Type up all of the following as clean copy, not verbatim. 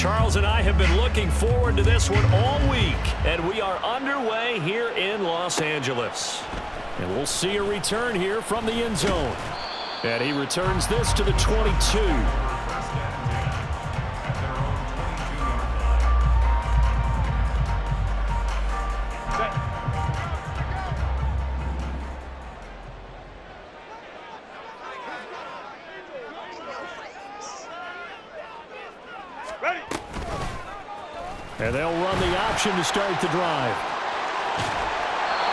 Charles and I have been looking forward to this one all week, and we are underway here in Los Angeles. And we'll see a return here from the end zone. And he returns this to the 22. And they'll run the option to start the drive.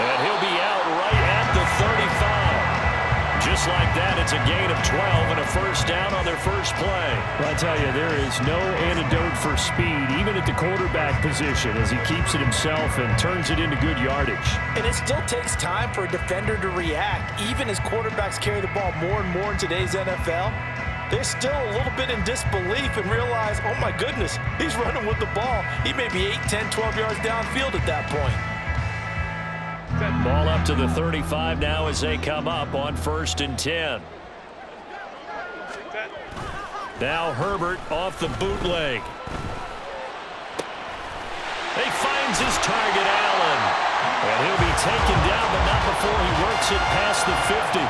And he'll be out right at the 35. Just like that, it's a gain of 12 and a first down on their first play. Well, I tell you, there is no antidote for speed, even at the quarterback position, as he keeps it himself and turns it into good yardage. And it still takes time for a defender to react, even as quarterbacks carry the ball more and more in today's NFL. They're still a little bit in disbelief and realize, oh my goodness, he's running with the ball. He may be 8, 10, 12 yards downfield at that point. Ball up to the 35 now as they come up on 1st and 10. Now Herbert off the bootleg. He finds his target, Allen. And he'll be taken down, but not before he works it past the 50.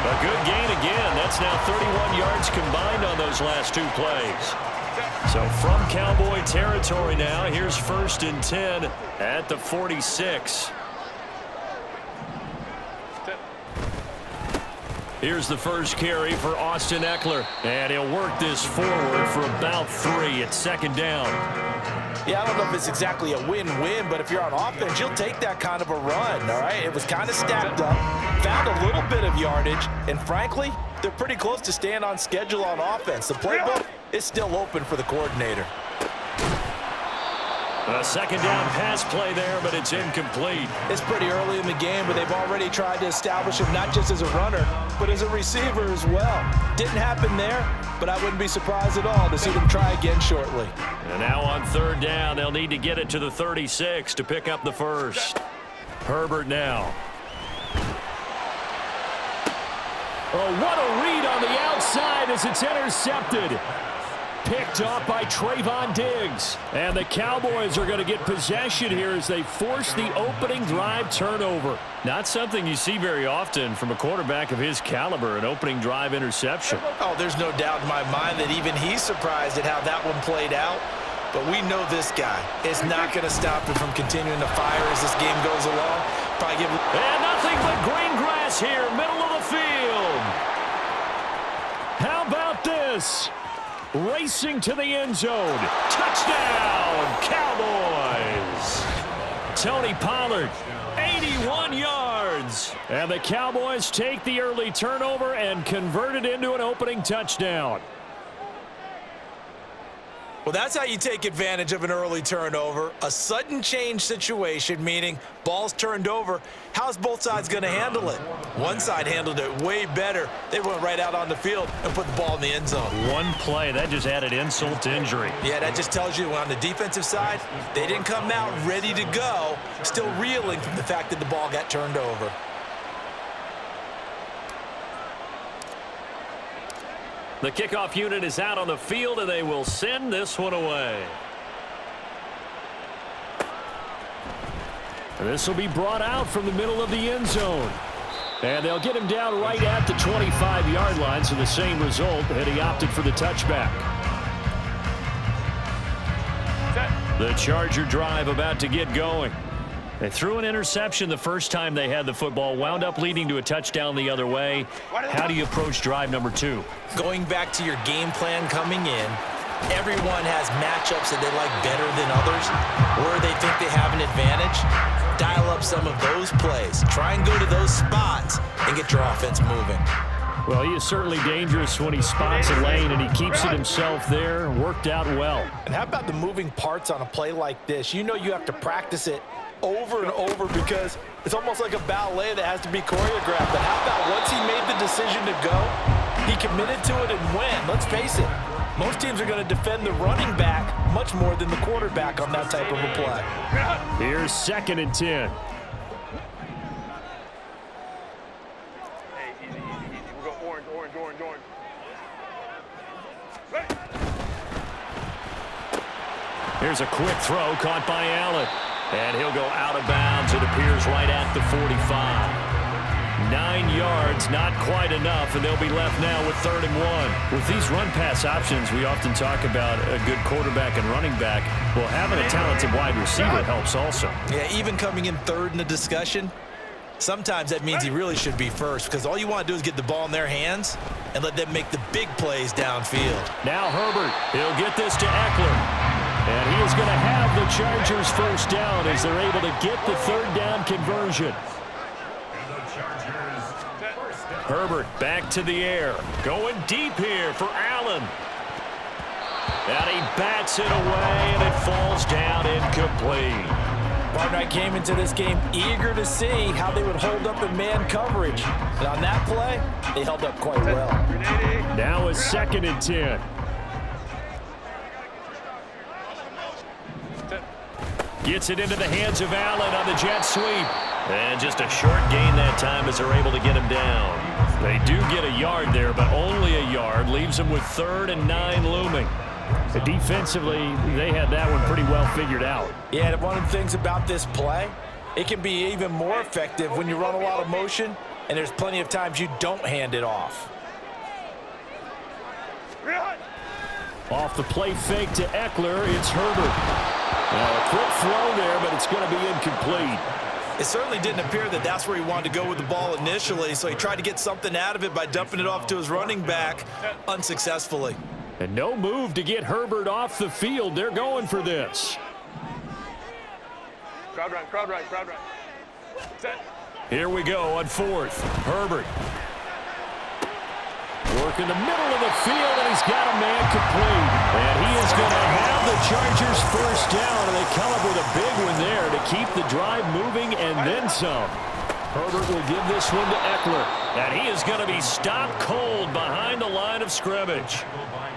A good gain again. That's now 31 yards combined on those last 2 plays. So from Cowboy territory now, here's 1st and 10 at the 46. Here's the first carry for Austin Eckler. And he'll work this forward for about 3 at 2nd down. Yeah, I don't know if it's exactly a win-win, but if you're on offense, you'll take that kind of a run, all right? It was kind of stacked up, found a little bit of yardage, and frankly, they're pretty close to staying on schedule on offense. The playbook is still open for the coordinator. A 2nd down pass play there, but it's incomplete. It's pretty early in the game, but they've already tried to establish him not just as a runner, but as a receiver as well. Didn't happen there, but I wouldn't be surprised at all to see them try again shortly. And now on 3rd down, they'll need to get it to the 36 to pick up the first. Herbert now. Oh, what a read on the outside as it's intercepted. Picked off by Trayvon Diggs. And the Cowboys are going to get possession here as they force the opening drive turnover. Not something you see very often from a quarterback of his caliber, an opening drive interception. Oh, there's no doubt in my mind that even he's surprised at how that one played out. But we know this guy is not going to stop him from continuing to fire as this game goes along. And nothing but green grass here, middle of the field. How about this? Racing to the end zone. Touchdown, Cowboys. Tony Pollard, 81 yards. And the Cowboys take the early turnover and convert it into an opening touchdown. Well, that's how you take advantage of an early turnover. A sudden change situation, meaning ball's turned over. How's both sides going to handle it? One side handled it way better. They went right out on the field and put the ball in the end zone. One play, that just added insult to injury. Yeah, that just tells you on the defensive side, they didn't come out ready to go, still reeling from the fact that the ball got turned over. The kickoff unit is out on the field, and they will send this one away. This will be brought out from the middle of the end zone. And they'll get him down right at the 25-yard line, so the same result, and he opted for the touchback. The Charger drive about to get going. They threw an interception the first time they had the football, wound up leading to a touchdown the other way. How do you approach drive number 2? Going back to your game plan coming in, everyone has matchups that they like better than others, where they think they have an advantage. Dial up some of those plays. Try and go to those spots and get your offense moving. Well, he is certainly dangerous when he spots a lane, and he keeps it himself there. Worked out well. And how about the moving parts on a play like this? You know you have to practice it over and over because it's almost like a ballet that has to be choreographed. But how about once he made the decision to go, he committed to it and went. Let's face it, most teams are going to defend the running back much more than the quarterback on that type of a play. Here's 2nd and 10. Hey, easy. We'll go orange. Here's a quick throw caught by Allen. And he'll go out of bounds, it appears, right at the 45. 9 yards, not quite enough, and they'll be left now with 3rd and 1. With these run-pass options, we often talk about a good quarterback and running back. Well, having a talented wide receiver helps also. Yeah, even coming in 3rd in the discussion, sometimes that means he really should be first, because all you want to do is get the ball in their hands and let them make the big plays downfield. Now Herbert, he'll get this to Eckler. And he is going to have the Chargers first down as they're able to get the 3rd down conversion. Herbert back to the air. Going deep here for Allen. And he bats it away, and it falls down incomplete. Partner, I came into this game eager to see how they would hold up in man coverage. And on that play, they held up quite well. Now a 2nd and 10. Gets it into the hands of Allen on the jet sweep. And just a short gain that time as they're able to get him down. They do get a yard there, but only a yard. Leaves them with 3rd and 9 looming. Defensively, they had that one pretty well figured out. Yeah, one of the things about this play, it can be even more effective when you run a lot of motion, and there's plenty of times you don't hand it off. Off the play fake to Eckler, it's Herbert. Now a quick throw there, but it's going to be incomplete. It certainly didn't appear that that's where he wanted to go with the ball initially, so he tried to get something out of it by dumping it off to his running back unsuccessfully. And no move to get Herbert off the field. They're going for this. Crowd right. Set. Here we go on 4th. Herbert. Work in the middle of the field, and he's got a man complete. And he is going to have the Chargers first down, and they come up with a big one there to keep the drive moving and then some. Herbert will give this one to Eckler, and he is going to be stopped cold behind the line of scrimmage.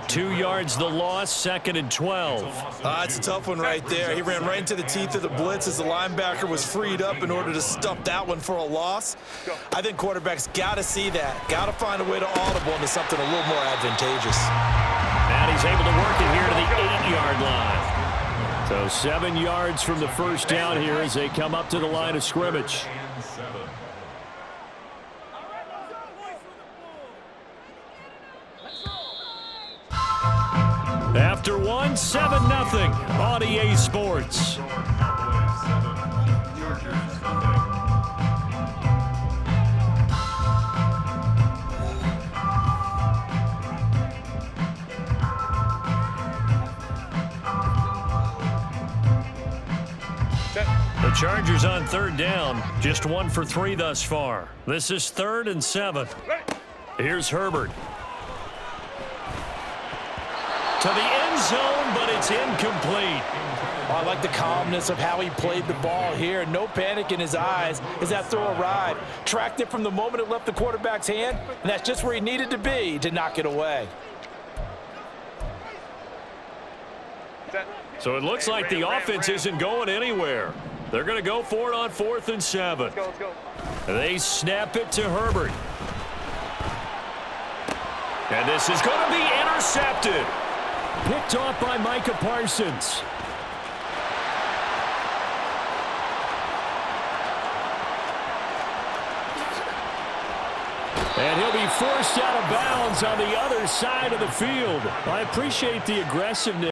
2 yards the loss, 2nd and 12. It's a tough one right there. He ran right into the teeth of the blitz as the linebacker was freed up in order to stuff that one for a loss. I think quarterbacks got to see that. Got to find a way to audible into something a little more advantageous. And he's able to work it here to the 8-yard line. So 7 yards from the first down here as they come up to the line of scrimmage. After one, 7-0 on EA Sports. The Chargers on 3rd down, just 1 for 3 thus far. This is 3rd and 7. Here's Herbert. To the end zone, but it's incomplete. I like the calmness of how he played the ball here. No panic in his eyes as that throw arrived. Tracked it from the moment it left the quarterback's hand, and that's just where he needed to be to knock it away. So it looks like the offense isn't going anywhere. They're going to go for it on 4th and 7. Let's go. They snap it to Herbert. And this is going to be intercepted. Picked off by Micah Parsons. And he'll be forced out of bounds on the other side of the field. I appreciate the aggressiveness.